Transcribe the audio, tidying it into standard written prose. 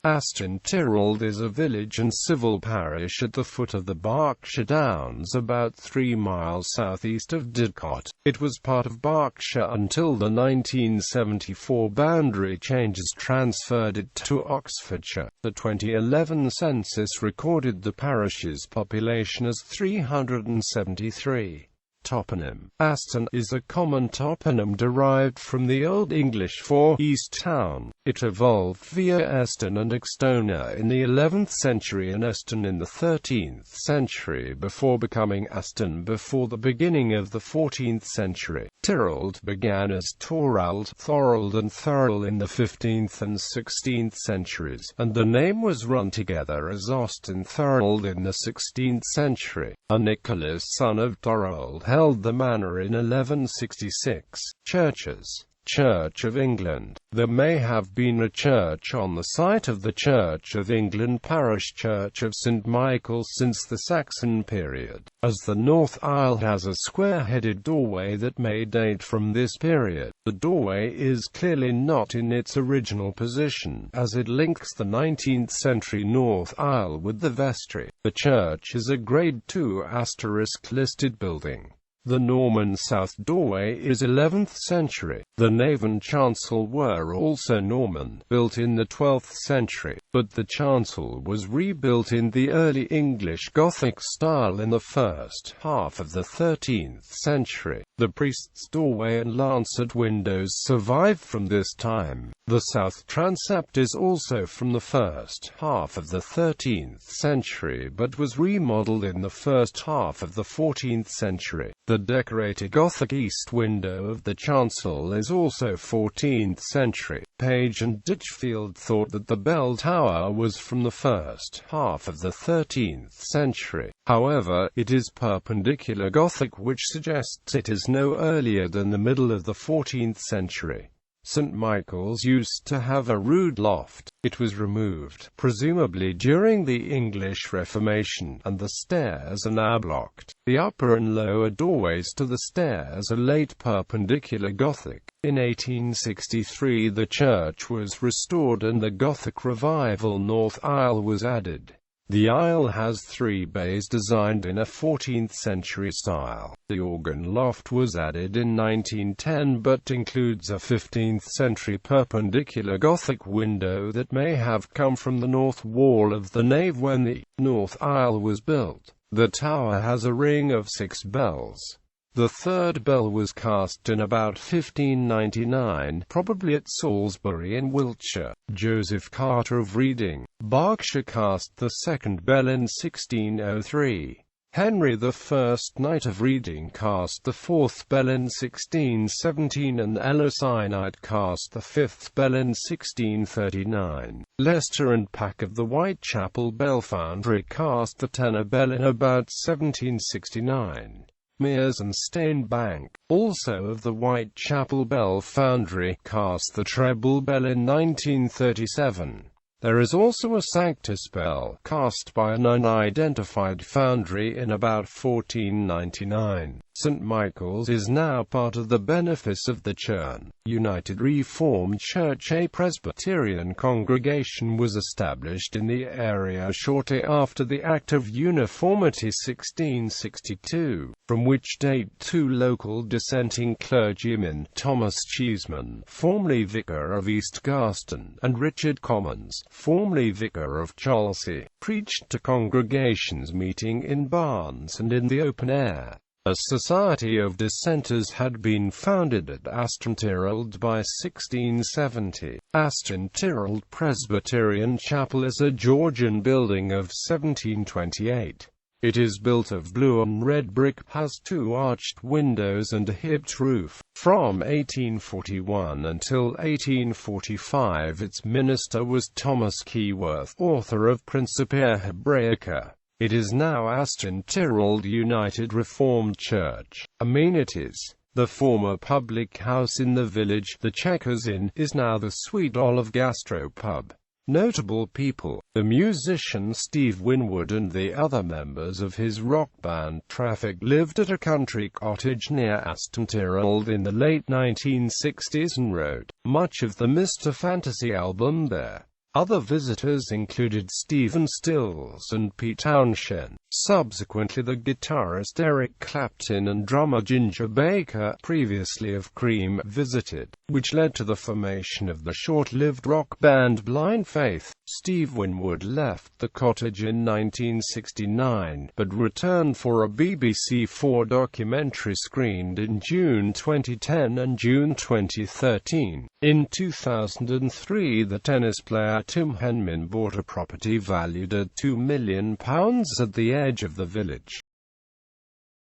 Aston Tirrold is a village and civil parish at the foot of the Berkshire Downs, about 3 miles southeast of Didcot. It was part of Berkshire until the 1974 boundary changes transferred it to Oxfordshire. The 2011 census recorded the parish's population as 373. Toponym. Aston is a common toponym derived from the Old English for East Town. It evolved via Eston and Extona in the 11th century and Eston in the 13th century before becoming Aston before the beginning of the 14th century. Tirrold began as Tirrold, Thorold and Thurl in the 15th and 16th centuries, and the name was run together as Aston Tirrold in the 16th century. A Nicholas, son of Tirrold, held the manor in 1166. Churches. Church of England. There may have been a church on the site of the Church of England parish church of St. Michael's since the Saxon period, as the north aisle has a square-headed doorway that may date from this period. The doorway is clearly not in its original position, as it links the 19th-century north aisle with the vestry. The church is a Grade II * listed building. The Norman south doorway is 11th century. The nave and chancel were also Norman, built in the 12th century, but the chancel was rebuilt in the early English Gothic style in the first half of the 13th century. The priest's doorway and lancet windows survive from this time. The south transept is also from the first half of the 13th century but was remodeled in the first half of the 14th century. The decorated Gothic east window of the chancel is also 14th century. Page and Ditchfield thought that the bell tower was from the first half of the 13th century. However, it is perpendicular Gothic, which suggests it is no earlier than the middle of the 14th century. St. Michael's used to have a rood loft. It was removed, presumably during the English Reformation, and the stairs are now blocked. The upper and lower doorways to the stairs are late perpendicular Gothic. In 1863 the church was restored and the Gothic Revival north aisle was added. The aisle has 3 bays designed in a 14th-century style. The organ loft was added in 1910 but includes a 15th-century perpendicular Gothic window that may have come from the north wall of the nave when the north aisle was built. The tower has a ring of 6 bells. The third bell was cast in about 1599, probably at Salisbury in Wiltshire. Joseph Carter of Reading, Berkshire, cast the second bell in 1603. Henry I, Knight of Reading, cast the fourth bell in 1617 and Ellisonite cast the fifth bell in 1639. Leicester and Pack of the Whitechapel Bell Foundry cast the tenor bell in about 1769. Mears and Steinbank, also of the Whitechapel Bell Foundry, cast the treble bell in 1937. There is also a Sanctus bell, cast by an unidentified foundry in about 1499. St. Michael's is now part of the benefice of the Churn United Reformed Church. A Presbyterian congregation was established in the area shortly after the Act of Uniformity 1662, from which date 2 local dissenting clergymen, Thomas Cheeseman, formerly vicar of East Garston, and Richard Commons, formerly vicar of Chelsea, preached to congregations meeting in barns and in the open air. A society of dissenters had been founded at Aston Tirrold by 1670. Aston Tirrold Presbyterian Chapel is a Georgian building of 1728. It is built of blue and red brick, has 2 arched windows and a hipped roof. From 1841 until 1845 its minister was Thomas Keyworth, author of Principia Hebraica. It is now Aston Tirrold United Reformed Church. Amenities. The former public house in the village, the Chequers Inn, is now the Sweet Olive Gastropub. Notable people. The musician Steve Winwood and the other members of his rock band Traffic lived at a country cottage near Aston Tirrold in the late 1960s and wrote much of the Mr. Fantasy album there. Other visitors included Stephen Stills and Pete Townshend. Subsequently, the guitarist Eric Clapton and drummer Ginger Baker, previously of Cream, visited, which led to the formation of the short-lived rock band Blind Faith. Steve Winwood left the cottage in 1969, but returned for a BBC4 documentary screened in June 2010 and June 2013. In 2003, the tennis player Tim Henman bought a property valued at £2 million at the edge of the village.